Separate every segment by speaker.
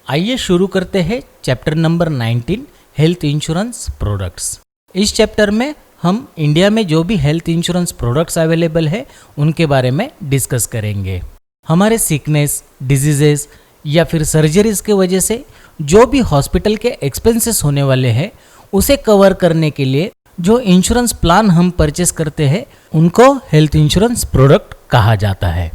Speaker 1: आइए शुरू करते हैं chapter number 19 health insurance products. इस चैप्टर में हम इंडिया में जो भी हेल्थ इंश्योरेंस प्रोडक्ट्स अवेलेबल है उनके बारे में डिस्कस करेंगे। हमारे सिकनेस, डिजीजेस या फिर सर्जरीज के वजह से जो भी हॉस्पिटल के एक्सपेंसेस होने वाले हैं उसे कवर करने के लिए जो इंश्योरेंस प्लान हम परचेस करते हैं उनको हेल्थ इंश्योरेंस प्रोडक्ट कहा जाता है।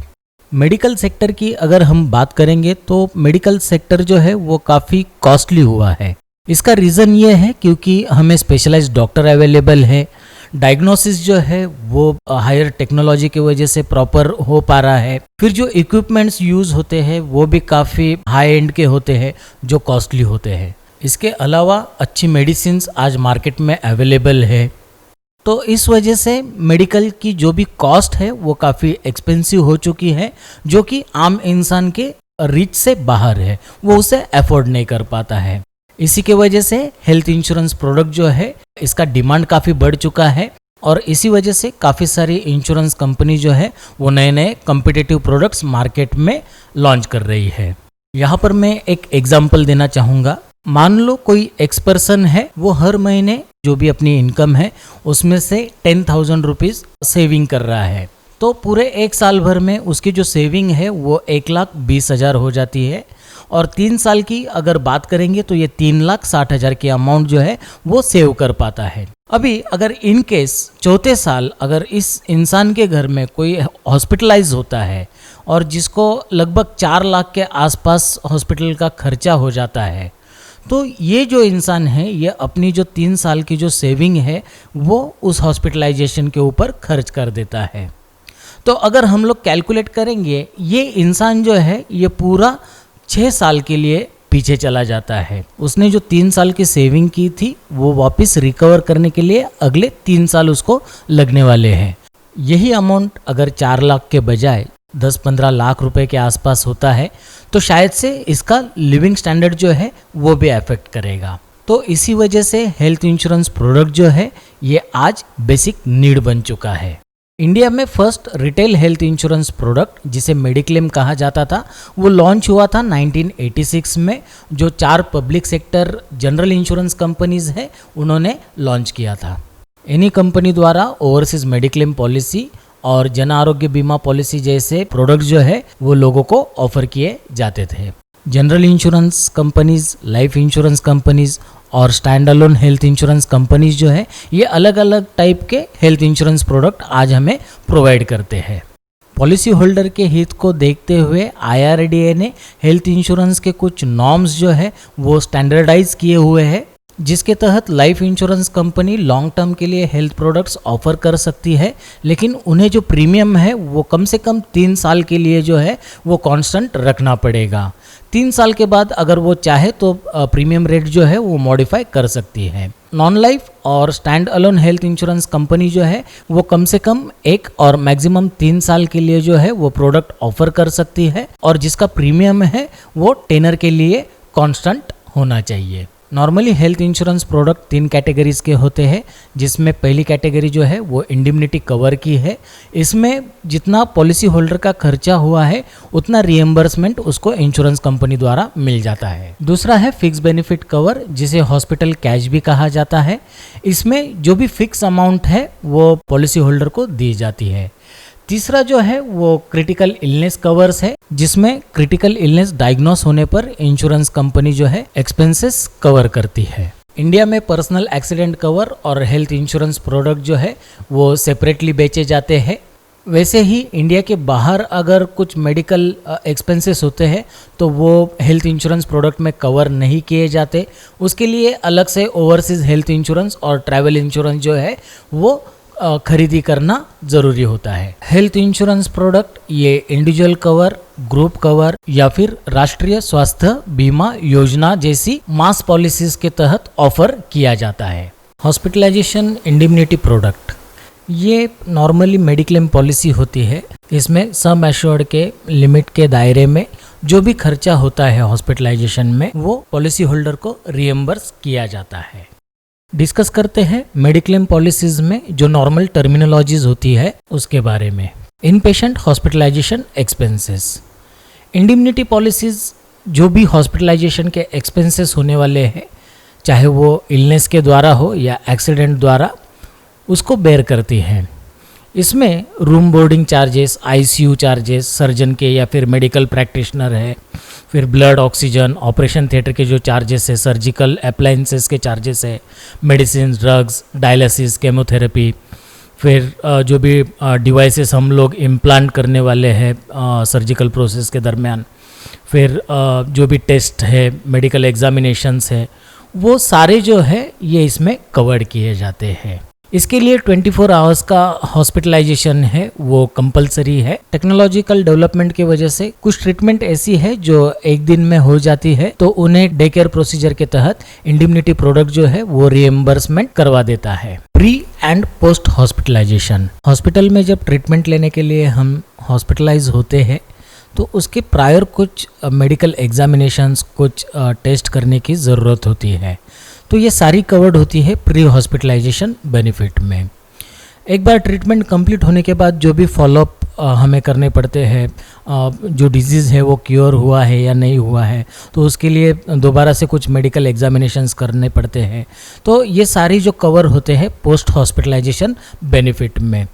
Speaker 1: मेडिकल सेक्टर की अगर हम बात करेंगे तो मेडिकल सेक्टर जो है वो काफ़ी कॉस्टली हुआ है। इसका रीज़न ये है क्योंकि हमें स्पेशलाइज्ड डॉक्टर अवेलेबल है, डायग्नोसिस जो है वो हायर टेक्नोलॉजी की वजह से प्रॉपर हो पा रहा है, फिर जो इक्विपमेंट्स यूज़ होते हैं वो भी काफ़ी हाई एंड के होते हैं जो कॉस्टली होते हैं। इसके अलावा अच्छी मेडिसिन्स आज मार्केट में अवेलेबल है, तो इस वजह से मेडिकल की जो भी कॉस्ट है वो काफ़ी एक्सपेंसिव हो चुकी है, जो कि आम इंसान के रीच से बाहर है, वो उसे अफोर्ड नहीं कर पाता है। इसी के वजह से हेल्थ इंश्योरेंस प्रोडक्ट जो है इसका डिमांड काफ़ी बढ़ चुका है और इसी वजह से काफ़ी सारी इंश्योरेंस कंपनी जो है वो नए नए कम्पिटिटिव प्रोडक्ट्स मार्केट में लॉन्च कर रही है। यहाँ पर मैं एक एग्जाम्पल देना चाहूँगा। मान लो कोई एक्स पर्सन है, वो हर महीने जो भी अपनी इनकम है उसमें से 10,000 रुपीज़ सेविंग कर रहा है, तो पूरे एक साल भर में उसकी जो सेविंग है वो 1,20,000 हो जाती है। और 3 साल की अगर बात करेंगे तो ये 3,60,000 की अमाउंट जो है वो सेव कर पाता है। अभी अगर इन केस चौथे साल अगर इस इंसान के घर में कोई हॉस्पिटलाइज होता है और जिसको लगभग 4 लाख के आसपास हॉस्पिटल का खर्चा हो जाता है, तो ये जो इंसान है ये अपनी जो 3 साल की जो सेविंग है वो उस हॉस्पिटलाइजेशन के ऊपर खर्च कर देता है। तो अगर हम लोग कैलकुलेट करेंगे, ये इंसान जो है ये पूरा 6 साल के लिए पीछे चला जाता है। उसने जो 3 साल की सेविंग की थी वो वापस रिकवर करने के लिए अगले 3 साल उसको लगने वाले हैं। यही अमाउंट अगर 4 लाख के बजाय 10-15 लाख रुपए के आसपास होता है तो शायद से इसका लिविंग स्टैंडर्ड जो है वो भी अफेक्ट करेगा। तो इसी वजह से हेल्थ इंश्योरेंस प्रोडक्ट जो है ये आज बेसिक नीड बन चुका है। इंडिया में first retail health insurance product जिसे मेडिक्लेम कहा जाता था वो लॉन्च हुआ था 1986 में, जो 4 public sector general insurance companies है उन्होंने लॉन्च किया था। इन्हीं कंपनी द्वारा ओवरसीज मेडिक्लेम पॉलिसी और जन आरोग्य बीमा पॉलिसी जैसे प्रोडक्ट जो है वो लोगों को ऑफर किए जाते थे। General insurance companies, life insurance companies और stand alone health insurance companies जो है ये अलग अलग टाइप के हेल्थ इंश्योरेंस प्रोडक्ट आज हमें प्रोवाइड करते हैं। पॉलिसी होल्डर के हित को देखते हुए IRDA ने हेल्थ इंश्योरेंस के कुछ नॉर्म्स जो है वो स्टैंडर्डाइज किए हुए हैं, जिसके तहत life insurance company long term के लिए हेल्थ प्रोडक्ट्स ऑफर कर सकती है, लेकिन उन्हें जो प्रीमियम है वो कम से कम 3 साल के लिए जो है वो कांस्टेंट रखना पड़ेगा। 3 साल के बाद अगर वो चाहे तो प्रीमियम रेट जो है वो मॉडिफाई कर सकती है। नॉन लाइफ और stand alone health insurance company जो है वो कम से कम 1 और मैक्सिमम 3 साल के लिए जो है वो प्रोडक्ट ऑफर कर सकती है और जिसका प्रीमियम है वो टेनर के लिए कांस्टेंट होना चाहिए। Normally health insurance product 3 categories के होते हैं, जिसमें पहली कैटेगरी जो है वो इंडिमनिटी कवर की है। इसमें जितना पॉलिसी होल्डर का खर्चा हुआ है उतना रिएम्बर्समेंट उसको इंश्योरेंस कंपनी द्वारा मिल जाता है। दूसरा है फिक्स बेनिफिट कवर, जिसे हॉस्पिटल कैश भी कहा जाता है। इसमें जो भी फिक्स अमाउंट है वो पॉलिसी होल्डर को दी जाती है। तीसरा जो है वो क्रिटिकल इलनेस कवर्स है, जिसमें क्रिटिकल इलनेस डायग्नोस होने पर इंश्योरेंस कंपनी जो है एक्सपेंसेस कवर करती है। इंडिया में पर्सनल एक्सीडेंट कवर और हेल्थ इंश्योरेंस प्रोडक्ट जो है वो सेपरेटली बेचे जाते हैं। वैसे ही इंडिया के बाहर अगर कुछ मेडिकल एक्सपेंसेस होते हैं तो वो हेल्थ इंश्योरेंस प्रोडक्ट में कवर नहीं किए जाते। उसके लिए अलग से ओवरसीज हेल्थ इंश्योरेंस और ट्रैवल इंश्योरेंस जो है वो खरीदी करना ज़रूरी होता है। हेल्थ इंश्योरेंस प्रोडक्ट ये इंडिविजुअल कवर, ग्रुप कवर या फिर राष्ट्रीय स्वास्थ्य बीमा योजना जैसी मास पॉलिसीज के तहत ऑफर किया जाता है। हॉस्पिटलाइजेशन इंडिमनिटी प्रोडक्ट ये नॉर्मली मेडिक्लेम पॉलिसी होती है। इसमें सम एश्योर्ड के लिमिट के दायरे में जो भी खर्चा होता है हॉस्पिटलाइजेशन में वो पॉलिसी होल्डर को रिएम्बर्स किया जाता है। डिस्कस करते हैं मेडिक्लेम पॉलिसीज में जो नॉर्मल टर्मिनोलॉजीज होती है उसके बारे में। इन पेशेंट हॉस्पिटलाइजेशन एक्सपेंसेस। इंडिमनिटी पॉलिसीज जो भी हॉस्पिटलाइजेशन के एक्सपेंसेस होने वाले हैं, चाहे वो इलनेस के द्वारा हो या एक्सीडेंट द्वारा, उसको बेयर करती हैं। इसमें room boarding charges, ICU charges, surgeon के या फिर मेडिकल प्रैक्टिशनर है, फिर ब्लड, ऑक्सीजन, ऑपरेशन थिएटर के जो चार्जेस है, सर्जिकल अप्लायंसेस के चार्जेस है, मेडिसिन, ड्रग्स, डायलिसिस, केमोथेरेपी, फिर जो भी डिवाइसेस हम लोग इम्प्लांट करने वाले हैं सर्जिकल प्रोसेस के दरमियान, फिर जो भी टेस्ट है, मेडिकल एग्जामिनेशंस है, वो सारे जो है ये इसमें कवर्ड किए जाते हैं। इसके लिए 24 आवर्स का हॉस्पिटलाइजेशन है वो कंपलसरी है। टेक्नोलॉजिकल डेवलपमेंट की वजह से कुछ ट्रीटमेंट ऐसी है जो एक दिन में हो जाती है, तो उन्हें डे केयर प्रोसीजर के तहत इंडिमनिटी प्रोडक्ट जो है वो रिएम्बर्समेंट करवा देता है। Pre and post hospitalization, hospital में जब ट्रीटमेंट लेने के लिए हम हॉस्पिटलाइज होते हैं तो उसके प्रायर कुछ मेडिकल एग्जामिनेशंस, कुछ टेस्ट करने की ज़रूरत होती है, तो ये सारी कवर्ड होती है प्री हॉस्पिटलाइजेशन बेनिफिट में। एक बार ट्रीटमेंट कंप्लीट होने के बाद जो भी फॉलोअप हमें करने पड़ते हैं, जो डिजीज़ है वो क्योर हुआ है या नहीं हुआ है, तो उसके लिए दोबारा से कुछ मेडिकल एग्जामिनेशंस करने पड़ते हैं, तो ये सारी जो कवर होते हैं पोस्ट हॉस्पिटलाइजेशन बेनिफिट में।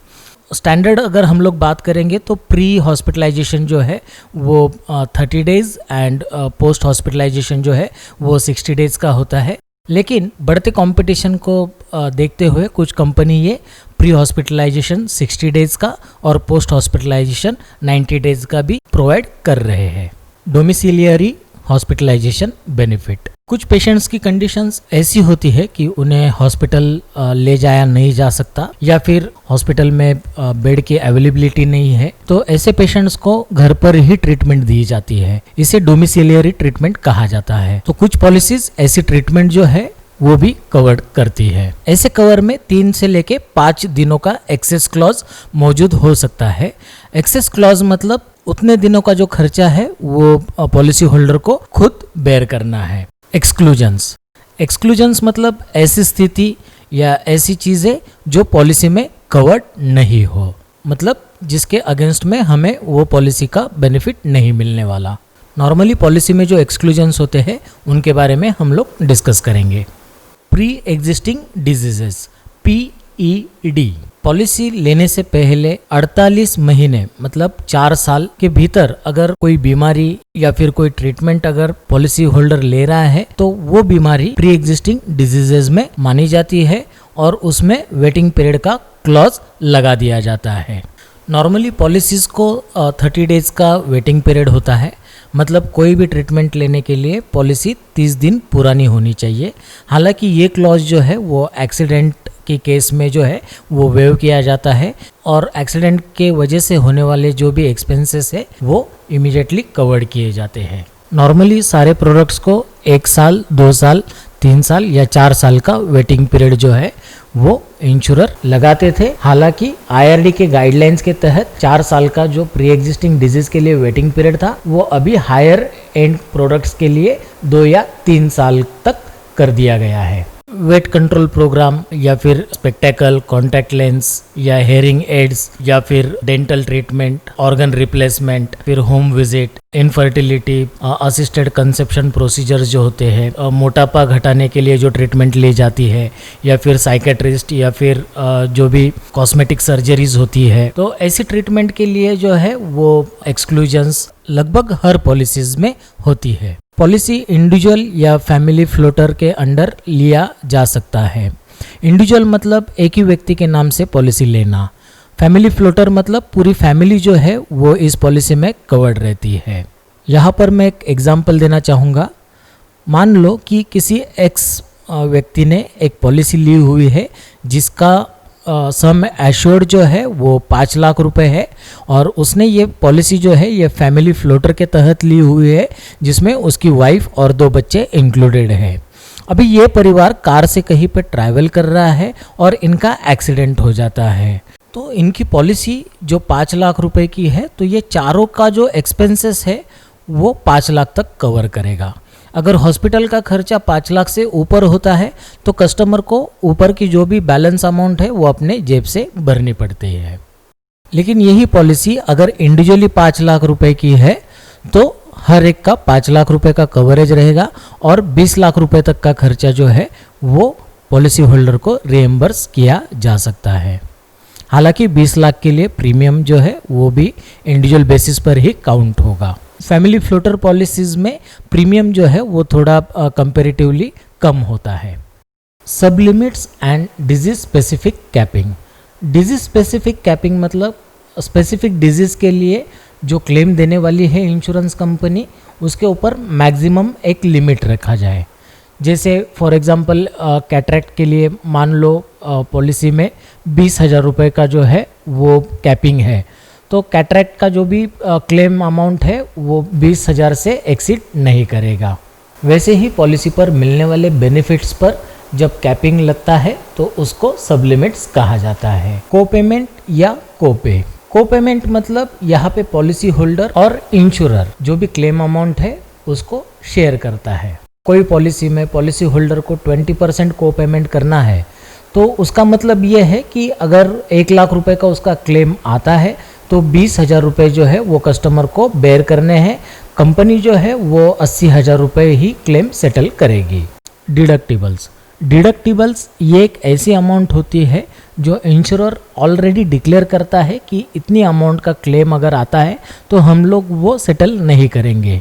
Speaker 1: स्टैंडर्ड अगर हम लोग बात करेंगे तो प्री हॉस्पिटलाइजेशन जो है वो 30 डेज़ एंड पोस्ट हॉस्पिटलाइजेशन जो है वो 60 डेज़ का होता है। लेकिन बढ़ते कंपटीशन को देखते हुए कुछ कंपनी ये प्री हॉस्पिटलाइजेशन 60 डेज़ का और पोस्ट हॉस्पिटलाइजेशन 90 डेज़ का भी प्रोवाइड कर रहे हैं। डोमिसिलियरी हॉस्पिटलाइजेशन बेनिफिट, कुछ पेशेंट्स की कंडीशंस ऐसी होती है कि उन्हें हॉस्पिटल ले जाया नहीं जा सकता या फिर हॉस्पिटल में बेड की अवेलेबिलिटी नहीं है, तो ऐसे पेशेंट्स को घर पर ही ट्रीटमेंट दी जाती है। इसे डोमिसिलियरी ट्रीटमेंट कहा जाता है। तो कुछ पॉलिसीज ऐसी ट्रीटमेंट जो है वो भी कवर करती है। ऐसे कवर में 3 से लेके 5 दिनों का एक्सेस क्लॉज मौजूद हो सकता है। एक्सेस क्लॉज मतलब उतने दिनों का जो खर्चा है वो पॉलिसी होल्डर को खुद बेयर करना है। एक्सक्लूजन्स, एक्सक्लूजन्स मतलब ऐसी स्थिति या ऐसी चीज़ें जो पॉलिसी में कवर्ड नहीं हो, मतलब जिसके अगेंस्ट में हमें वो पॉलिसी का बेनिफिट नहीं मिलने वाला। नॉर्मली पॉलिसी में जो एक्सक्लूजन्स होते हैं उनके बारे में हम लोग डिस्कस करेंगे। Pre existing diseases, PED, policy लेने से पहले 48 महीने मतलब 4 साल के भीतर अगर कोई बीमारी या फिर कोई ट्रीटमेंट अगर पॉलिसी होल्डर ले रहा है तो वो बीमारी प्री एग्जिस्टिंग डिजीजेज में मानी जाती है और उसमें वेटिंग पीरियड का क्लॉज लगा दिया जाता है। नॉर्मली पॉलिसीज़ को 30 डेज़ का वेटिंग पीरियड होता है, मतलब कोई भी ट्रीटमेंट लेने के लिए पॉलिसी 30 दिन पुरानी होनी चाहिए। हालांकि ये क्लॉज जो है वो एक्सीडेंट के केस में जो है वो वेव किया जाता है और एक्सीडेंट के वजह से होने वाले जो भी एक्सपेंसेस है वो इमीडिएटली कवर्ड किए जाते हैं। नॉर्मली सारे प्रोडक्ट्स को 1 साल, 2 साल, 3 साल या 4 साल का वेटिंग पीरियड जो है वो इंश्योरर लगाते थे। हालांकि IRD के गाइडलाइंस के तहत 4 साल का जो प्री एग्जिस्टिंग डिजीज के लिए वेटिंग पीरियड था वो अभी हायर एंड प्रोडक्ट्स के लिए 2 या 3 साल तक कर दिया गया है। वेट कंट्रोल प्रोग्राम या फिर स्पेक्टेकल, कॉन्टैक्ट लेंस या हेयरिंग एड्स या फिर डेंटल ट्रीटमेंट, ऑर्गन रिप्लेसमेंट, फिर home visit, infertility, assisted conception procedures जो होते हैं, मोटापा घटाने के लिए जो ट्रीटमेंट ली जाती है या फिर साइकेट्रिस्ट या फिर जो भी कॉस्मेटिक सर्जरीज होती है, तो ऐसी ट्रीटमेंट के लिए जो है वो एक्सक्लूजन्स लगभग हर पॉलिसीज में होती है। पॉलिसी इंडिविजुअल या फैमिली फ्लोटर के अंडर लिया जा सकता है। इंडिविजुअल मतलब एक ही व्यक्ति के नाम से पॉलिसी लेना, फैमिली फ्लोटर मतलब पूरी फैमिली जो है वो इस पॉलिसी में कवर्ड रहती है। यहाँ पर मैं एक एग्जांपल देना चाहूँगा। मान लो कि किसी एक्स व्यक्ति ने एक पॉलिसी ली हुई है जिसका सम एश्योर्ड जो है वो 5 लाख रुपए है और उसने ये पॉलिसी जो है ये फैमिली फ्लोटर के तहत ली हुई है जिसमें उसकी वाइफ और 2 बच्चे इंक्लूडेड है। अभी ये परिवार कार से कहीं पर ट्रैवल कर रहा है और इनका एक्सीडेंट हो जाता है, तो इनकी पॉलिसी जो 5 लाख रुपए की है तो ये चारों का जो एक्सपेंसेस है वो 5 लाख तक कवर करेगा। अगर हॉस्पिटल का खर्चा 5 लाख से ऊपर होता है तो कस्टमर को ऊपर की जो भी बैलेंस अमाउंट है वो अपने जेब से भरनी पड़ती है। लेकिन यही पॉलिसी अगर इंडिविजुअली 5 लाख रुपए की है तो हर एक का 5 लाख रुपए का कवरेज रहेगा और 20 लाख रुपए तक का खर्चा जो है वो पॉलिसी होल्डर को रिएम्बर्स किया जा सकता है। हालांकि 20 लाख के लिए प्रीमियम जो है वो भी इंडिविजुअल बेसिस पर ही काउंट होगा। फैमिली फ्लोटर पॉलिसीज में प्रीमियम जो है वो थोड़ा कंपैरेटिवली कम होता है। सब limits and disease specific capping. Disease specific capping मतलब स्पेसिफिक डिजीज के लिए जो क्लेम देने वाली है इंश्योरेंस कंपनी, उसके ऊपर मैक्सिमम एक लिमिट रखा जाए। जैसे फॉर एग्जांपल कैटरेक्ट के लिए मान लो पॉलिसी में 20,000 रुपये का जो है वो कैपिंग है, तो कैटरेक्ट का जो भी क्लेम अमाउंट है वो 20,000 से एक्सीड नहीं करेगा। वैसे ही पॉलिसी पर मिलने वाले बेनिफिट्स पर जब कैपिंग लगता है तो उसको सब लिमिट्स कहा जाता है। को पेमेंट या कोपे। को पेमेंट मतलब यहाँ पे पॉलिसी होल्डर और इंश्योरर जो भी क्लेम अमाउंट है उसको शेयर करता है। कोई पॉलिसी में पॉलिसी होल्डर को 20% को पेमेंट करना है तो उसका मतलब ये है कि अगर 1 लाख रुपए का उसका क्लेम आता है तो 20,000 रुपये जो है वो कस्टमर को बेयर करने हैं। कंपनी जो है वो 80,000 रुपये ही क्लेम सेटल करेगी। डिडक्टिबल्स। डिडक्टिबल्स ये एक ऐसी अमाउंट होती है जो इंश्योरर ऑलरेडी डिक्लेयर करता है कि इतनी अमाउंट का क्लेम अगर आता है तो हम लोग वो सेटल नहीं करेंगे।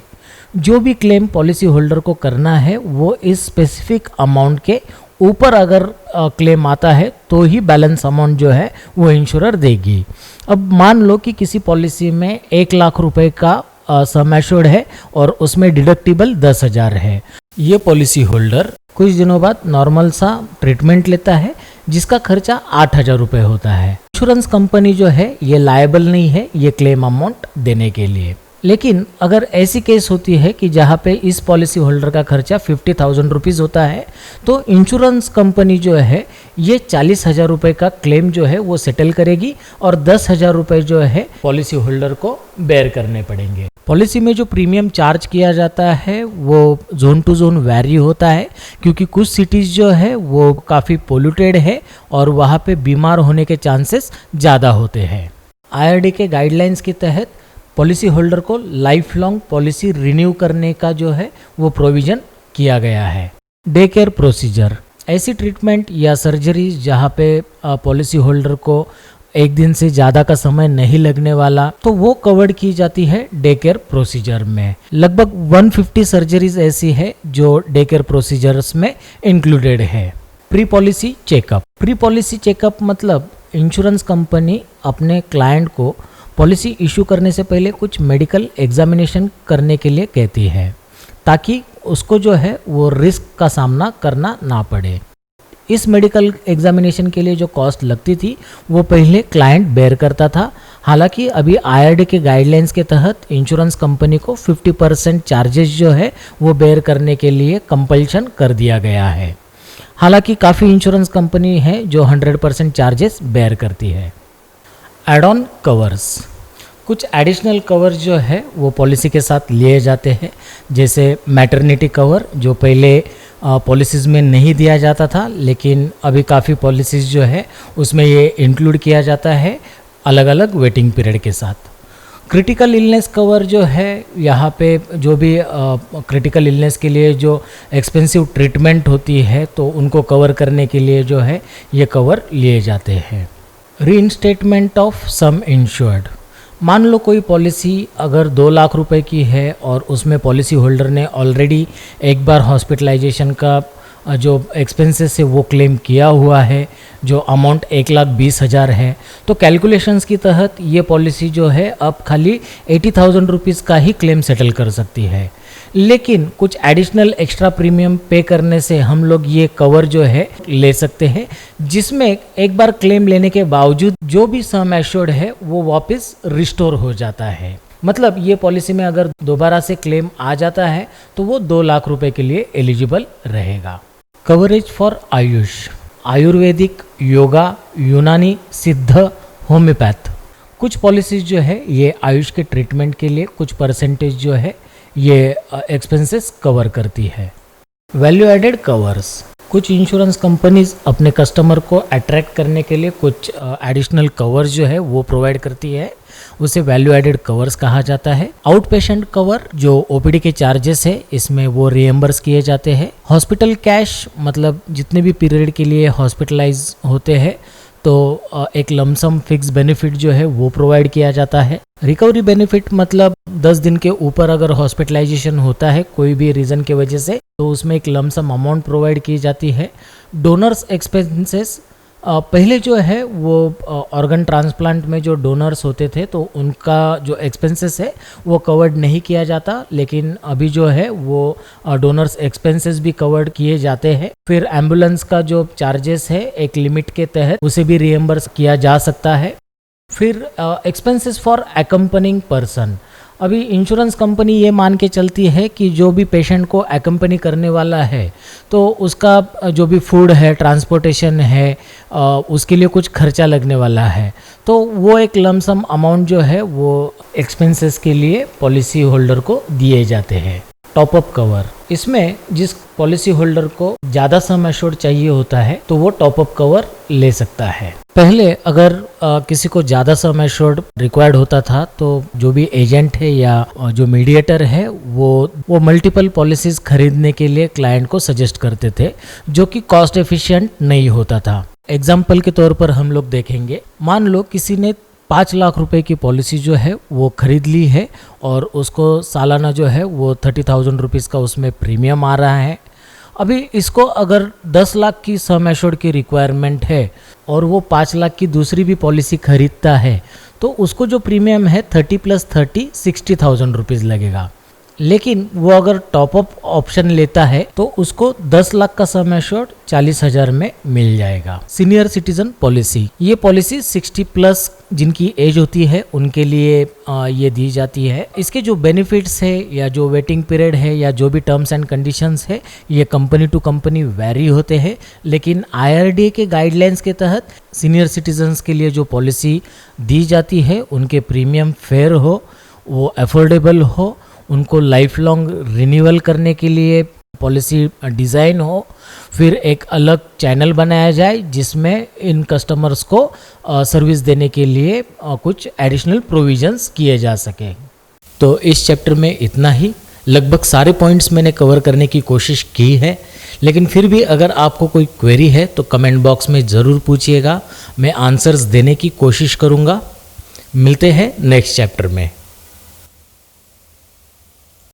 Speaker 1: जो भी क्लेम पॉलिसी होल्डर को करना है वो इस स्पेसिफिक अमाउंट के ऊपर अगर क्लेम आता है तो ही बैलेंस अमाउंट जो है वो इंश्योरर देगी। अब मान लो कि किसी पॉलिसी में 1 लाख रुपए का सम एश्योर्ड है और उसमें डिडक्टिबल 10,000 है। ये पॉलिसी होल्डर कुछ दिनों बाद नॉर्मल सा ट्रीटमेंट लेता है जिसका खर्चा 8,000 रुपये होता है। इंश्योरेंस कंपनी जो है ये लायबल नहीं है ये क्लेम अमाउंट देने के लिए। लेकिन अगर ऐसी केस होती है कि जहाँ पे इस पॉलिसी होल्डर का खर्चा 50,000 रुपीज़ होता है तो इंश्योरेंस कंपनी जो है ये 40,000 रुपये का क्लेम जो है वो सेटल करेगी और 10,000 रुपये जो है पॉलिसी होल्डर को बेयर करने पड़ेंगे। पॉलिसी में जो प्रीमियम चार्ज किया जाता है वो जोन टू जोन वैरी होता है क्योंकि कुछ सिटीज़ जो है वो काफ़ी पोल्यूटेड है और वहाँ पे बीमार होने के चांसेस ज़्यादा होते हैं। IRD के गाइडलाइंस के तहत पॉलिसी होल्डर को लाइफ लॉन्ग पॉलिसी रिन्यू करने का जो है वो प्रोविज़न किया गया है। Day care procedure. ऐसी ट्रीटमेंट या सर्जरी जहाँ पे पॉलिसी होल्डर को 1 दिन से ज़्यादा का समय नहीं लगने वाला तो वो कवर्ड की जाती है डे केयर प्रोसीजर में। लगभग 150 सर्जरीज ऐसी है जो डे केयर प्रोसीजर्स में इंक्लूडेड है। Pre policy checkup. Pre policy checkup मतलब इंश्योरेंस कंपनी अपने क्लाइंट को पॉलिसी इशू करने से पहले कुछ मेडिकल एग्जामिनेशन करने के लिए कहती है ताकि उसको जो है वो रिस्क का सामना करना ना पड़े। इस मेडिकल एग्जामिनेशन के लिए जो कॉस्ट लगती थी वो पहले क्लाइंट बेयर करता था। हालांकि अभी IRD के गाइडलाइंस के तहत इंश्योरेंस कंपनी को 50% चार्जेस जो है वो बेयर करने के लिए कंपल्शन कर दिया गया है। हालांकि काफ़ी इंश्योरेंस कंपनी है जो 100% चार्जेस बेयर करती है। Add on covers. कुछ एडिशनल कवर जो है वो पॉलिसी के साथ लिए जाते हैं, जैसे मैटरनिटी कवर जो पहले पॉलिसीज़ में नहीं दिया जाता था लेकिन अभी काफ़ी पॉलिसीज़ जो है उसमें ये इंक्लूड किया जाता है अलग अलग वेटिंग पीरियड के साथ। क्रिटिकल इलनेस कवर जो है यहाँ पे जो भी क्रिटिकल इलनेस के लिए जो एक्सपेंसिव ट्रीटमेंट होती है तो उनको कवर करने के लिए जो है ये कवर लिए जाते हैं। रीइंस्टेटमेंट ऑफ सम इंश्योर्ड। मान लो कोई पॉलिसी अगर 2 लाख रुपए की है और उसमें पॉलिसी होल्डर ने ऑलरेडी एक बार हॉस्पिटलाइजेशन का जो एक्सपेंसेस है वो क्लेम किया हुआ है, जो अमाउंट 1,20,000 है, तो कैलकुलेशंस के तहत ये पॉलिसी जो है अब खाली 80,000 रुपीज़ का ही क्लेम सेटल कर सकती है। लेकिन कुछ एडिशनल एक्स्ट्रा प्रीमियम पे करने से हम लोग ये कवर जो है ले सकते हैं जिसमें एक बार क्लेम लेने के बावजूद जो भी सम एश्योर्ड है वो वापस रिस्टोर हो जाता है। मतलब ये पॉलिसी में अगर दोबारा से क्लेम आ जाता है तो वो 2 लाख रुपए के लिए एलिजिबल रहेगा। Coverage for AYUSH. Ayurvedic, yoga, Unani, Siddha, homeopath. कुछ पॉलिसीज जो है ये आयुष के ट्रीटमेंट के लिए कुछ परसेंटेज जो है ये एक्सपेंसेस कवर करती है। Value added covers. कुछ इंश्योरेंस कंपनीज अपने कस्टमर को अट्रैक्ट करने के लिए कुछ एडिशनल कवर्स जो है वो प्रोवाइड करती है। उसे वैल्यू एडेड कवर्स कहा जाता है। आउट पेशेंट कवर जो ओपीडी के चार्जेस है इसमें वो रिएम्बर्स किए जाते हैं। हॉस्पिटल कैश मतलब जितने भी पीरियड के लिए हॉस्पिटलाइज होते हैं तो एक लमसम फिक्स बेनिफिट जो है वो प्रोवाइड किया जाता है। रिकवरी बेनिफिट मतलब 10 दिन के ऊपर अगर हॉस्पिटलाइजेशन होता है कोई भी रीज़न के वजह से तो उसमें एक लमसम अमाउंट प्रोवाइड की जाती है। डोनर्स एक्सपेंसेस पहले जो है वो ऑर्गन ट्रांसप्लांट में जो डोनर्स होते थे तो उनका जो एक्सपेंसेस है वो कवर्ड नहीं किया जाता, लेकिन अभी जो है वो डोनर्स एक्सपेंसेस भी कवर्ड किए जाते हैं। फिर एम्बुलेंस का जो चार्जेस है एक लिमिट के तहत उसे भी रिएम्बर्स किया जा सकता है। फिर एक्सपेंसेस फॉर एकम्पनिंग पर्सन, अभी इंश्योरेंस कंपनी ये मान के चलती है कि जो भी पेशेंट को एकम्पनी करने वाला है तो उसका जो भी फूड है, ट्रांसपोर्टेशन है, उसके लिए कुछ खर्चा लगने वाला है तो वो एक लमसम अमाउंट जो है वो एक्सपेंसेस के लिए पॉलिसी होल्डर को दिए जाते हैं। टॉप अप कवर, इसमें जिस पॉलिसी होल्डर को ज़्यादा सम एश्योर्ड चाहिए होता है तो वो टॉप अप कवर ले सकता है। पहले अगर किसी को ज़्यादा सम एश्योर्ड रिक्वायर्ड होता था तो जो भी एजेंट है या जो मीडिएटर है वो मल्टीपल पॉलिसीज खरीदने के लिए क्लाइंट को सजेस्ट करते थे जो कि कॉस्ट एफिशिएंट नहीं होता था। एग्जाम्पल के तौर पर हम लोग देखेंगे, मान लो किसी ने 5 लाख रुपए की पॉलिसी जो है वो खरीद ली है और उसको सालाना जो है वो 30,000 रुपीज़ का उसमें प्रीमियम आ रहा है। अभी इसको अगर 10 लाख की सम एश्योर्ड की रिक्वायरमेंट है और वो 5 लाख की दूसरी भी पॉलिसी खरीदता है तो उसको जो प्रीमियम है 30 + 30 60,000 रुपीज़ लगेगा। लेकिन वो अगर टॉपअप ऑप्शन लेता है तो उसको 10 लाख का सम एश्योर्ड 40,000 में मिल जाएगा। सीनियर सिटीजन पॉलिसी, ये पॉलिसी 60+ जिनकी एज होती है उनके लिए ये दी जाती है। इसके जो बेनिफिट्स है या जो वेटिंग पीरियड है या जो भी टर्म्स एंड कंडीशंस है ये कंपनी टू कंपनी वेरी होते हैं, लेकिन IRDA के गाइडलाइंस के तहत सीनियर सिटीजन्स के लिए जो पॉलिसी दी जाती है उनके प्रीमियम फेयर हो, वो अफोर्डेबल हो, उनको लाइफ लॉन्ग रिन्यूअल करने के लिए पॉलिसी डिज़ाइन हो, फिर एक अलग चैनल बनाया जाए जिसमें इन कस्टमर्स को सर्विस देने के लिए कुछ एडिशनल प्रोविजंस किए जा सके। तो इस चैप्टर में इतना ही, लगभग सारे पॉइंट्स मैंने कवर करने की कोशिश की है, लेकिन फिर भी अगर आपको कोई क्वेरी है तो कमेंट बॉक्स में ज़रूर पूछिएगा, मैं आंसर्स देने की कोशिश करूँगा। मिलते हैं नेक्स्ट चैप्टर में।